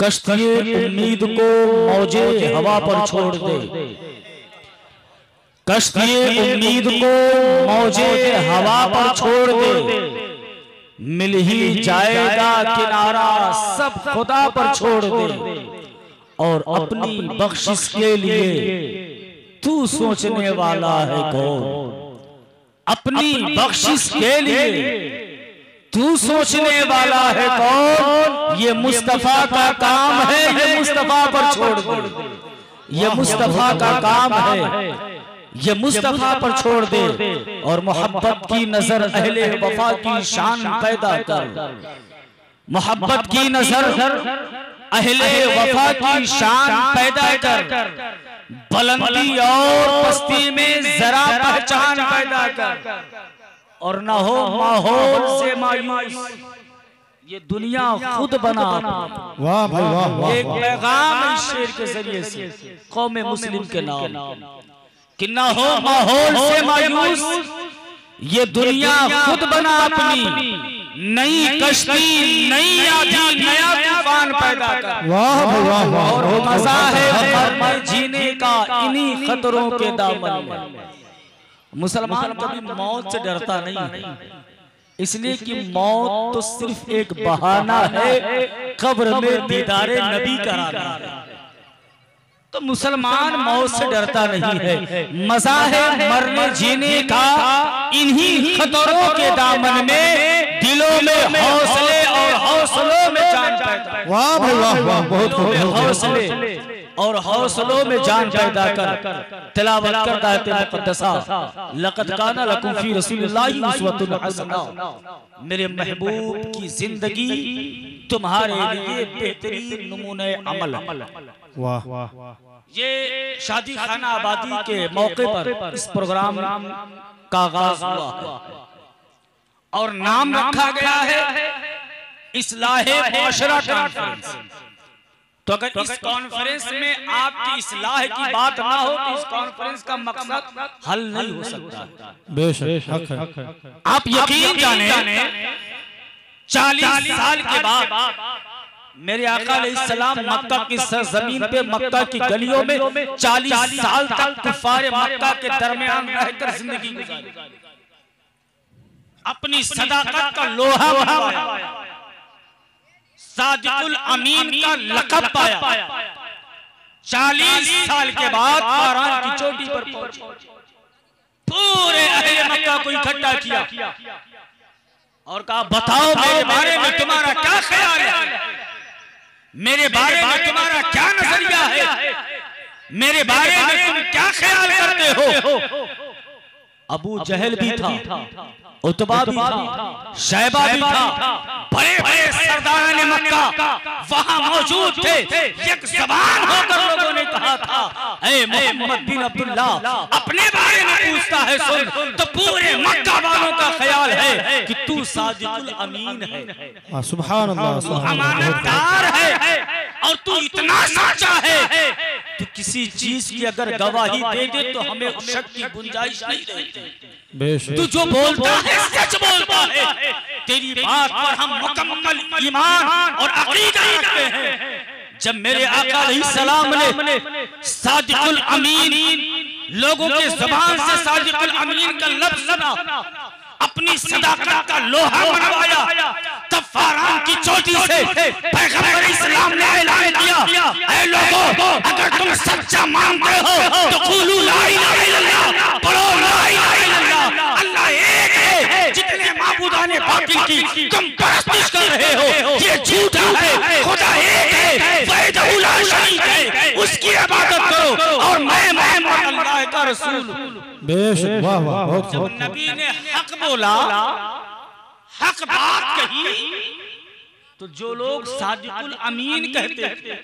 कश्ती उम्मीद को मौजे हवा पर छोड़ दे, कश्ती उम्मीद को मौजे हवा पर छोड़ दे, मिल ही जाएगा किनारा सब खुदा पर छोड़ दे। और अपनी बख्शिश के लिए तू सोचने वाला है कौन, अपनी बख्शिश के लिए तू सोचने वाला है कौन। ये मुस्तफा का काम है, ये मुस्तफा पर छोड़ दे, ये मुस्तफा का काम है, ये मुस्तफा पर छोड़ दे। और मोहब्बत की नजर अहले वफा की शान पैदा कर, मोहब्बत की नजर अहले वफा की शान पैदा कर, बुलंदी और पस्ती में जरा पहचान पैदा कर, और न हो माहौल से मायूस, ये दुनिया खुद बना। वाह भाई वाह। एक पैगाम इस शेर के जरिए से कौम मुस्लिम के नाम कि न हो माहौल से मायूस, ये दुनिया खुद बना अपनी, नई कश्ती नई आंधी नया तूफान पैदा कर। वाह भाई वाह वाह। और मजा है जीने का इन्हीं खतरों के दामन में। मुसलमान कभी मौत से डरता नहीं, इसलिए कि मौत तो सिर्फ एक बहाना है कब्र में दीदारे नबी कराना है। तो मुसलमान मौत से डरता नहीं है, मजा है मरने जीने का इन्हीं खतरों के दामन में, दिलों में हौसले और हौसलों में जान पैदा। वाह भाई वाह वाह। बहुत हौसले और हौसलों में जान पैदा कर तिलावत करता है मुक़द्दसा, लक़द काना लकुम फ़ी रसूलिल्लाहि उस्वतुन हसना। मेरे महबूब की जिंदगी तुम्हारे लिए बेहतरीन नमूने अमल। वाह। ये शादी खाना आबादी के मौके पर इस प्रोग्राम का आगाज हुआ और नाम रखा गया है इस्लाहे मुआशरा कॉन्फ्रेंस। तो अगर इस कॉन्फ्रेंस में आपकी इस्लाह की बात ना हो तो इस कॉन्फ्रेंस का मकसद हल नहीं हो सकता। बेशक आप यकीन जाने 40 साल के बाद मेरे आका अलैहिस्सलाम मक्का की सरजमीन पे, मक्का की गलियों में 40 साल तक कुफारे मक्का के दरमियान रहकर जिंदगी गुजारी, अपनी सदाकत का लोहा मनवाया, सादिकुल अमीन का लक़ब पाया। 40 साल के बाद पारान की चोटी पर पहुंचे, पूरे अहले मक्का को इकट्ठा किया और कहा बताओ मेरे बारे में तुम्हारा क्या ख्याल है, मेरे बारे में तुम्हारा क्या नजरिया है, मेरे बारे में तुम क्या ख्याल करते हो। अबू जहल भी था, उतबा भी था, शैबा भी था, बड़े बड़े सरदारान मक्का वहां मौजूद थे। एक ज़बान होकर लोगों ने कहा था ऐ मोहम्मद बिन अब्दुल्ला अपने बारे में पूछता है सुन, तो पूरे मक्का वालों का ख्याल है कि तू सादिकुल अमीन है, सुभान अल्लाह, अमानतदार है और तू इतना सच्चा है, तू किसी चीज की अगर गवाही दे दे तो हमें शक की गुंजाइश नहीं रहती। तू जो बोलता है सच बोलता है, तेरी बात पर हम मुकम्मल ईमान और अकीदा रखते हैं। जब मेरे आका अलैहिस्सलाम ने सादिकुल अमीन लोगों के ज़बान से सादिकुल अमीन का लफ्ज़ सुना, अपनी सदाकत का लोहा मनवाया, तब फारान की चोटी से पैगंबर इस्लाम ने ऐलान किया ऐ लोगों अगर तुम सच्चा मानते हो तो क़ूलू ला इलाहा इल्लल्लाह, पढ़ो ला इलाहा इल्लल्लाह, अल्लाह एक है, जितने माबूदाने बातिल की तुम परस्तिश कर रहे हो ये झूठा है, खुदा एक है, वहदहू ला शरीक है, उसकी इबादत करो और मैं मोहम्मद अल्लाह का रसूल। बेशक वाह वाह। बहुत जब नबी ने हक बोला, हक बात कही, तो जो लोग सादिकुल अमीन कहते थे,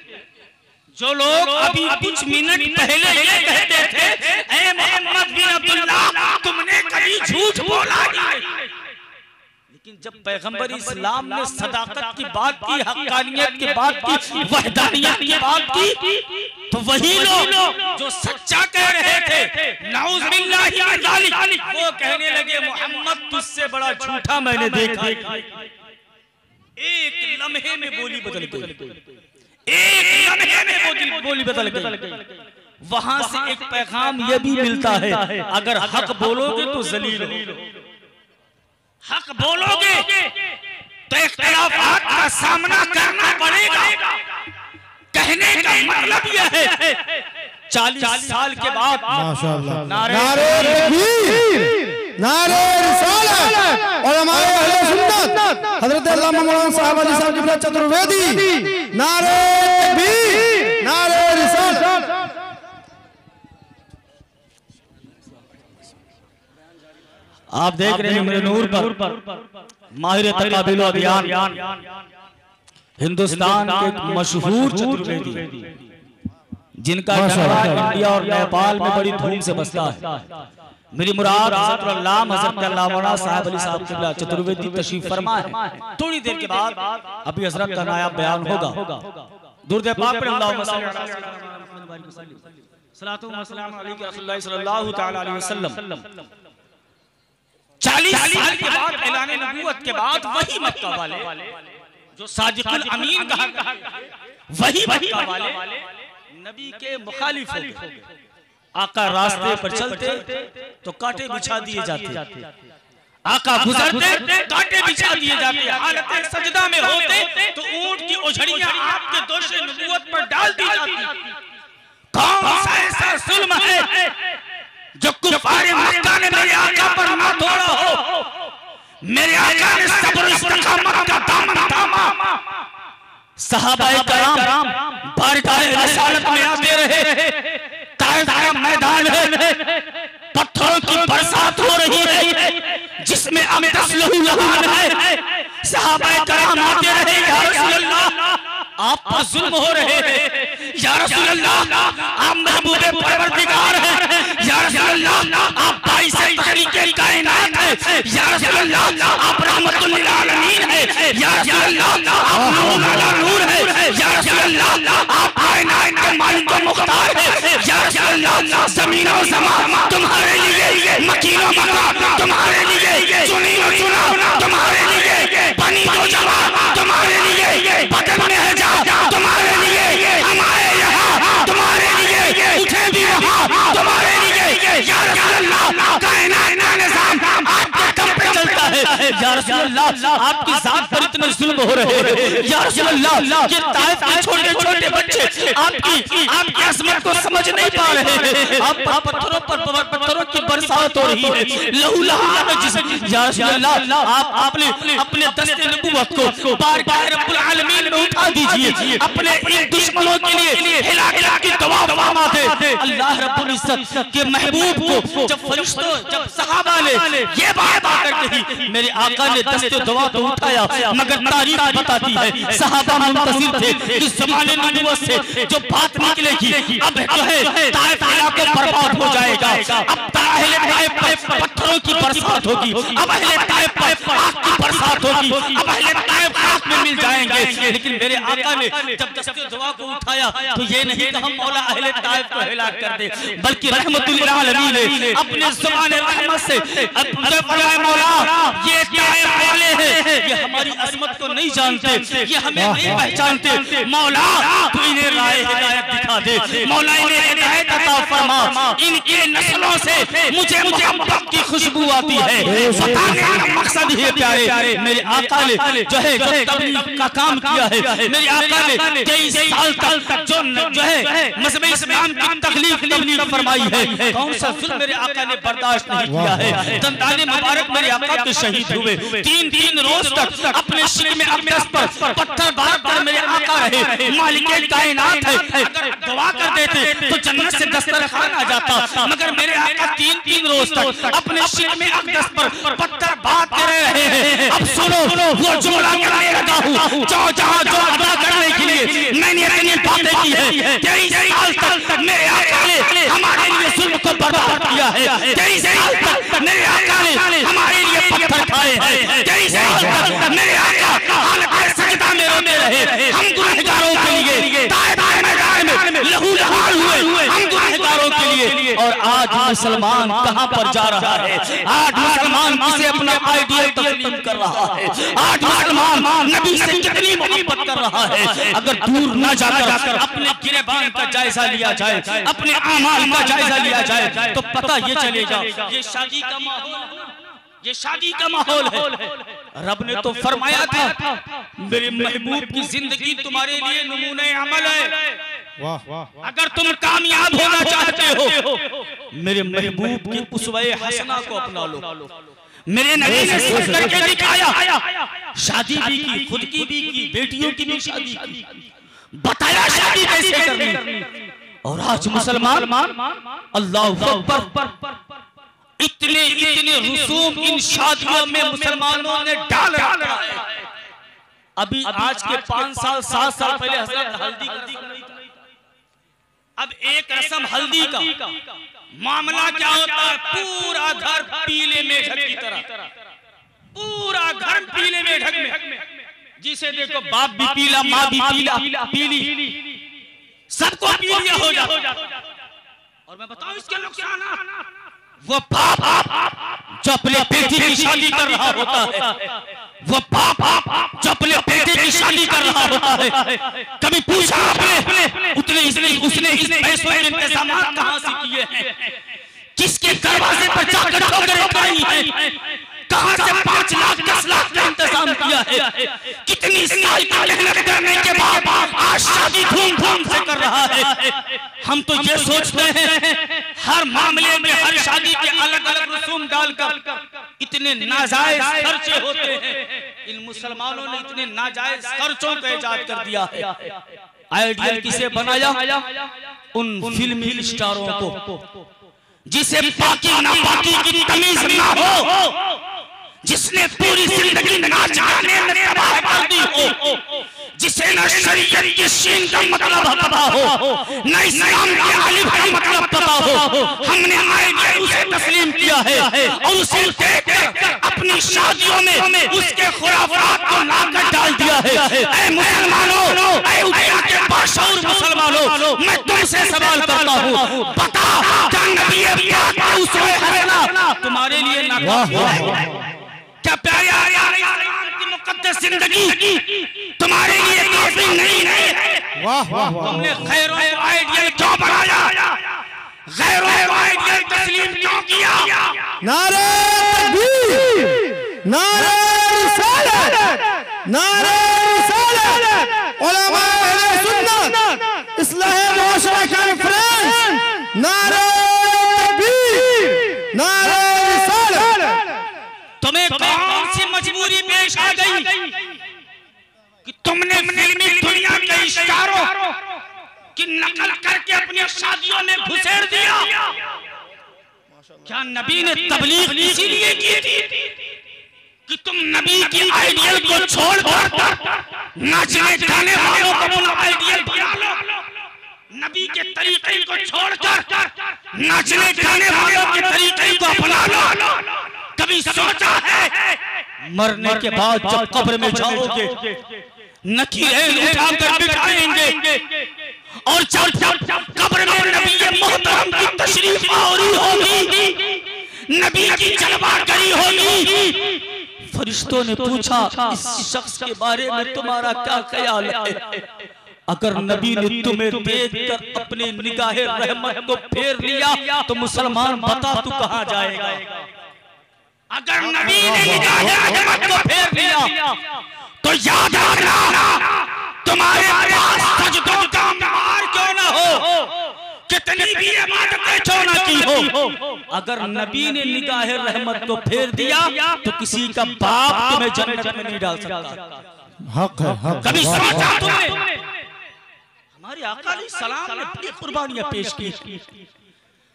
जो लोग अभी कुछ मिनट पहले ये कहते थे ऐ मोहम्मद बिन अब्दुल्ला तुमने कभी झूठ बोला नहीं, लेकिन जब पैगंबर इस्लाम ने सदाकत की बात की, हक्कानियत की बात की, वहदानियत की बात की, तो वही लोग जो सच्चा कह रहे थे नाउज़ बिल्लाहि मिन ज़ालिक, वो कहने लगे मोहम्मद तुझसे बड़ा झूठा मैंने देखा। एक लम्हे में बोली बदल गई, एक लम्हे में वो दिल बोली बदल गई। वहां से एक पैगाम ये भी मिलता है, अगर हक बोलोगे तो जलील हो, हक बोलोगे तो इख्तिलाफात का सामना करना पड़ेगा। कहने का मतलब यह है 40 साल के बाद माशाअल्लाह नारे तकबीर, नारे रिसालत और हमारे अहले सुन्नत हजरत अल्लामा मौलाना साहब अली साहब किबला चतुर्वेदी, नारे तकबीर, नारे रिसालत। आप देख रहे हैं मेरे नूर पर माहिर तकाबिल अभियान, हिंदुस्तान के मशहूर चतुर्वेदी जिनका इंडिया और नेपाल में बड़ी धूम से बसता है। मेरी मुराद हज़रत अल्लामा साहब अली साहब किबला चतुर्वेदी तशरीफ फरमा है। थोड़ी देर के बाद अभी हजरत का नायाब बयान होगा। दुरूद पाक पर अल्लाहुम्मा सल्लल्लाहु अलैहि वसल्लम। 40 साल के बाद ऐलान नबूवत के बाद वही मक्का वाले जो सादिकुल अमीन कहा, वही मक्का वाले नबी के मुखालिफ हो गए। आका रास्ते पर चलते तो कांटे बिछा दिए जाते, आका गुजरते कांटे बिछा दिए जाते, हालत सजदा में होते तो ऊंट की ओझड़ियां आपके दोषे नबूवत पर डाल दी जाती। कौन सा ऐसा जुल्म है जो कुफारे मक्का ने मेरे आका पर ना तोड़ा हो? मेरे आका ने सब्र इस्तिकामत का दामन थामा। सहाबाए कराम बारगाह रिसालत में आते रहे, ताइफ का मैदान है, पत्थरों की बरसात हो रही है जिसमें अमदस लहू लहान है। सहाबाए कराम आते रहे, या रसूल अल्लाह आप पर जुल्म हो रहे हैं, या रसूल अल्लाह आप महबूबे परवरदिगार हैं, या रसूल अल्लाह आप बाइस तहरीके कायनात हैं, या रसूल अल्लाह आप रहमतुल लिल आलमीन हैं, या रसूल अल्लाह आप नूर अला नूर हैं, या रसूल अल्लाह आप कायनात के मालिक व मुख्तार हैं, या रसूल अल्लाह ज़मीन और ज़मान तुम्हारे लिए, मकीन व मकान तुम्हारे लिए, चुनी व चुना तुम्हारे लिए, बनी तो जवान तुम्हारे लिए, बदन में है तुम्हारे लिए, हमारे यहाँ तुम्हारे लिए, उठे भी वहाँ तुम्हारे लिए, या रसूल अल्लाह कायनात का निज़ाम आपके दम पे चलता है, या रसूल अल्लाह आपकी ज़ात पर इतने जुल्म हो रहे हैं, या रसूल अल्लाह ये ताइफ के छोटे छोटे बच्चे आपकी अज़मत को समझ नहीं पा रहे हैं, आप पत्थरों की बरसात हो रही है, लहू लहान है जिसे, या रसूल अल्लाह आप अपने दस्ते नबूवत को बारगाह रब्बुल आलमीन में उठा दीजिए, अपने इन दुश्मनों के लिए हिलाकत की दुआ फरमाते। अल्लाह रब्बुल इज्जत के महबूब को जब सहाबा ने ये बात आकर कही, मेरे आका ने दस्ते दुआ तो उठाया, मगर तारीख बताती है सहाबा मुंतज़िर थे इस ज़माने नबूवत से जो बात निकलेगी, अब जो है ताइफ इलाका बर्बाद हो जाएगा, अब अहले ताइफ पत्थरों की बरसात होगी, अब अहले ताइफ आग की बरसात होगी, अब अहले ताइफ आग में मिल जाएंगे। लेकिन मेरे आका ने जब दस्ते दुआ को उठाया तो ये नहीं कहा मौला अहले ताइफ को हिलाक कर दे, बल्कि रहमतुल लिल आलमीन ने अपने ज़ुबान रहमत से फरमाया मौला ये ताइफ वाले हैं, ये हमारी अज़मत को नहीं जानते, ये हमें नहीं पहचानते, मौला तू इन्हें राह हिदायत दिखा दे, मौला इन्हें हिदायत अता फरमा, इनके नस्लों से मुझे मोहब्बत की खुशबू आती है। बताने का मकसद है प्यारे, मेरे आका ने जो है तबलीग का काम किया है, मेरे आका ने 23 साल तक जो है मज़हब इस्लाम की तबलीग फरमाई है, कौन सा जुल्म मेरे आका ने बर्दाश्त नहीं किया है। दंदाने मुबारक मेरे आका के शहीद हुए, 3 रोज तक अपने शिक में अक़दस पर पत्थर बार बार मेरे आका रहे, मालिके कायनात है, अगर दुआ कर देते तो जन्नत से दस्तरखान आ जाता, मगर मेरे आका 3 रोज तक अपने शिक में अक़दस पर पत्थर बात कर रहे हैं। अब सुनो वो जुमला कहने लगा हूँ, जहाँ अदा करने के लिए मैंने अपनी बातें की है, 23 साल तक मेरे आका ने हमारे लिए जुल्म को बर्बाद किया है, 23 साल तक मेरे आका ने हमारे लिए पत्थर खाए हैं, 23 साल तक मेरे आका हालत सजदा में रोते रहे, हम गुनहगारों के लिए ताइफ के मैदान में लहू लहान हुए, हम गुनहगारों के लिए, और आज मुसलमान कहां पर जा रहा है। आज मुसलमान किसे अपना आइडियल तस्लीम कर रहा है। आज मुसलमान नबी से कितनी मोहब्बत कर रहा है। अगर दूर न जाकर अपने गिरेबान का जायजा लिया जाए, अपने आमाल का जायजा लिया जाए, तो पता ये चलेगा ये शादी का माहौल है, ये शादी का माहौल है। रब ने तो फरमाया था मेरे महबूब की जिंदगी तुम्हारे लिए नमूने अमल है। अगर तुम कामयाब होना चाहते हो मेरे महबूब की उसवे हसना को अपना लो। मेरे नबी ने सिद्ध करके दिखाया, शादी भी की, खुद की भी की, बेटियों की भी शादी की, बताया शादी कैसे करनी। और आज मुसलमान अल्लाह अकबर इतने रसूम इन शादियों में मुसलमानों ने डाल रखा है। अभी आज के 5 साल 7 साल पहले हजरत हल्दी का, अब एक रस्म हल्दी का मामला क्या होता है, पूरा घर पीले मेढक की तरह, पूरा घर पीले मेढक में, जिसे देखो बाप भी पीला, माँ भी पीली, सबको पीलिया हो जाता। और मैं बताऊं इसके नुकसान, वो बाप जो अपने बेटी की शादी कर रहा होता है, वो बाप जो अपने बेटे की शादी कर रहा होता है, कभी पूछा आपने उसने इस पैसों के इंतजाम कहां से किए हैं, किसके दरवाजे पर जाकर ठोकरें खाई हैं, कहां से 5 लाख 10 लाख का इंतजाम किया है, कितनी साल की मेहनत करने के बाद आज शादी धूमधाम से कर रहा है। हम तो ये सोचते हैं हर मामले में, हर शादी के अलग अलग रसूम डालकर इतने नाजायज खर्चे होते हैं। इन मुसलमानों ने इतने नाजायज खर्चों का इजाद कर दिया है। आइडियल किसे बनाया? उन फिल्मी स्टारों को जिसे पाकी नापाकी की तमीज ना हो, जिसने पूरी जिंदगी नाच गाने में तबाह कर दी हो, जिसे न शरीयत के शीन का मतलब पता हो, न इस्लाम के अलिफ का मतलब पता हो, हमने आइडियल उसे तस्लीम किया है और उसे देखकर अपनी शादियों में उसके खुराफात को लाकर डाल दिया है। ऐ मुसलमानों, ऐ उठिया के बाशऊर मुसलमानों, मैं तुमसे सवाल करता हूँ, बता क्या नबी पाक की उसवे हसना तुम्हारे लिए नाकाफी है? क्या प्यारे की मुकद्दस जिंदगी तुम्हारे लिए काफी नहीं है? तुमने गैरों को आइडियल क्यों बनाया? गैरों को आइडियल तस्लीम क्यों किया? नारे तकबीर, नारे रिसालत, नारे रिसालत, उलमा अहले सुन्नत, इस्लाह मुआशरा कॉन्फ्रेंस, नारे तकबीर, नारे रिसालत। तुम्हें कौन सी मजबूरी पेश आ गई कि तुमने फिल्मी दुनिया के स्टारों की नकल करके अपनी शादियों में घुसेड़ दिया? क्या नबी ने तबलीग इसीलिए की थी कि तुम नबी की आइडियल को छोड़कर नाचने गाने वालों को अपना आइडियल बना लो? नबी के तरीके को छोड़कर नाचने गाने वालों के तरीके को अपना लो? कभी सोचा है मरने के बाद जब कब्र में जाओगे नकीरें उठाकर बिठाएंगे और जब कब्र में नबी मोहतरम की तशरीफ आवरी होगी, नबी की जलवागरी होगी, फरिश्तों ने पूछा इस शख्स के बारे में तुम्हारा क्या ख्याल है? अगर नबी ने तुम्हें देखकर अपने निगाहे रहमत को फेर लिया तो मुसलमान बता तू कहां जाएगा? अगर नबी ने निगाहे रहमत को फेर लिया तो याद रखना तुम्हारे पास सजदों का मार क्यों ना हो, कितनी भी इबादतें क्यों ना की हो, अगर नबी ने निगाहे रहमत को फेर दिया तो किसी का बाप तुम्हें जन्नत में नहीं डाल सकता। हक है, हक। कभी सोचा तुमने? हमारे आका अलैहिस्सलाम ने बड़ी कुर्बानियां पेश की,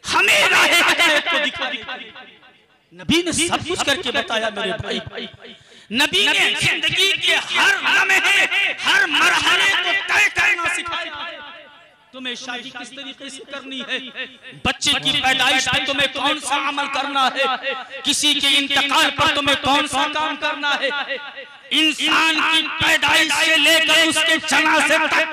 हमें राह हिदायत को दिखाई। नबी ने सब कुछ करके बताया मेरे भाई। नबी ने जिंदगी के हर लम्हे, हर मरहले को तय करना सिखाया। तुम्हें शादी किस तरीके से करनी है, बच्चे की पैदाइश पर तुम्हें कौन सा अमल करना है, किसी के इंतकाल पर तुम्हें कौन सा काम करना है, इंसान की पैदाइश से लेकर उसके जनाजे तक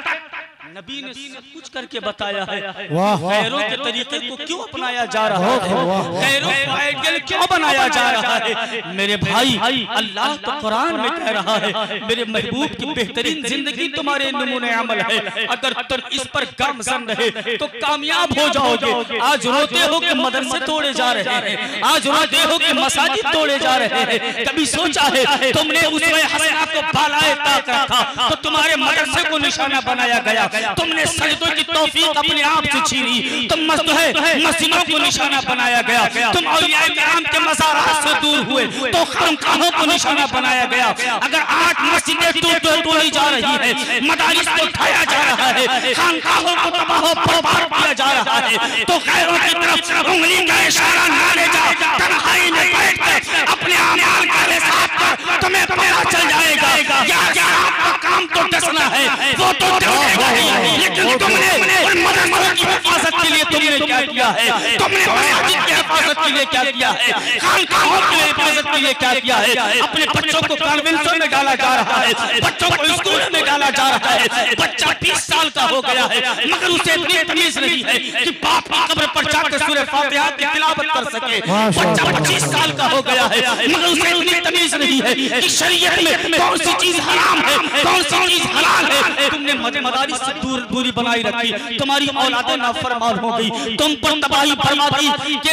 नबी ने सब कुछ करके बताया है। वाह गैरों के तरीके को क्यों अपनाया जा रहा है, गैरों को आइडियल क्यों बनाया जा रहा है। मेरे भाई अल्लाह तो कुरान में कह रहा है मेरे महबूब की बेहतरीन जिंदगी तुम्हारे नमूने अमल है, अगर तुम इस पर गामज़न रहे तो कामयाब हो जाओगे। आज रोते हो कि मदरसे तोड़े जा रहे हैं, आज रोते हो कि मसाजिद तोड़े जा रहे हैं। कभी सोचा है तुमने उसमें हसना को बालाए ताक रखा तो तुम्हारे मदरसे को निशाना बनाया गया, तुमने सजदों की तौफीक अपने आप से छीनी, तुम मस्जिदों को निशाना बनाया गया, तुम औलियाए किराम के मज़ारात से दूर हुए तो खानकाहों को निशाना बनाया गया। अगर 8 मस्जिदें तोड़ी जा रही है, मदारिस को उठाया जा रहा है, खानकाहों को तबाह बर्बाद किया जा रहा है, तो गैरों की तरफ उंगली का इशारा ना ले जाओ। तन्हाई में बैठकर अपने अमाल का हिसाब कर तुम्हें पता चल जाएगा क्या आपका काम तो डसना है, वो तो डरेगा ही, लेकिन तुमने उन मदरसों की हिफाजत के लिए तुमने क्या किया है, तुमने मस्जिद की हिफाजत के लिए क्या किया है, खानकाहों की हिफाजत के लिए क्या किया है। अपने बच्चों को कॉन्वेंटों में डाला जा रहा है, बच्चों को स्कूल में डाला जा रहा है। बच्चा 20 साल का हो गया है मगर उसे इतनी तमीज नहीं है कि बाप की कब्र पर जाकर सूरह फातिहा की तिलावत कर सके। बच्चा 25 साल का हो गया है मगर उसे इतनी तमीज नहीं है कि शरीयत में कौन सी चीज हराम है, कौन सी चीज हलाल है। तुमने मदारिस से दूरी बनाई रखी, तुम्हारी औलादें नाफरमान हो गई, तुम पर तबाही बर्बादी के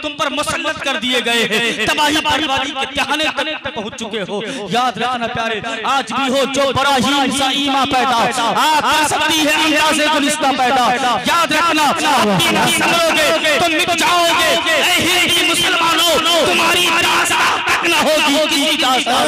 तुम पर मुसल्लत कर दिए गए हैं, तबाही बर्बादी के तहने तक पहुंच चुके हो। याद रखना प्यारे, आज भी हो जो बराहीन सा ईमान पैदा आ सकती है अंदाज़े गुलिस्ता पैदा। याद रखना ना समझोगे तुम मिट जाओगे, ऐ हिंदी मुसलमानों तुम्हारी दास्तान तक ना होगी किसी दास्तान।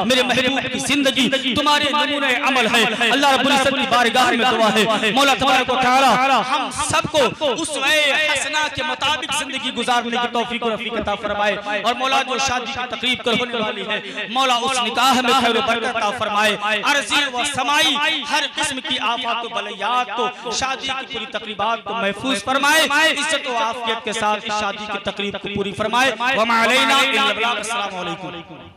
मेरे महबूब की जिंदगी तुम्हारे नमूने अमल है। अल्लाह रब्बुल इज्जत की बारगाह में दुआ है मौला तबारक व तआला हम सबको उसवे हसना के मुताबिक जिंदगी गुजारने की तौफीक और रफीक अता फरमाए, और मौला जो शादी की तकरीब कर होने वाली है मौला उस निकाह में खैर बरकत अता फरमाए। अर्ज़ी व समाई हर किस्म की आफात व बलियात को शादी की पूरी तकरीबात को महफूज फरमाए, इज्जत व आफियत के साथ इस शादी की तकरीब को पूरी फरमाए। व मा अलैना इल्ला अल बलाग। अस्सलामु अलैकुम।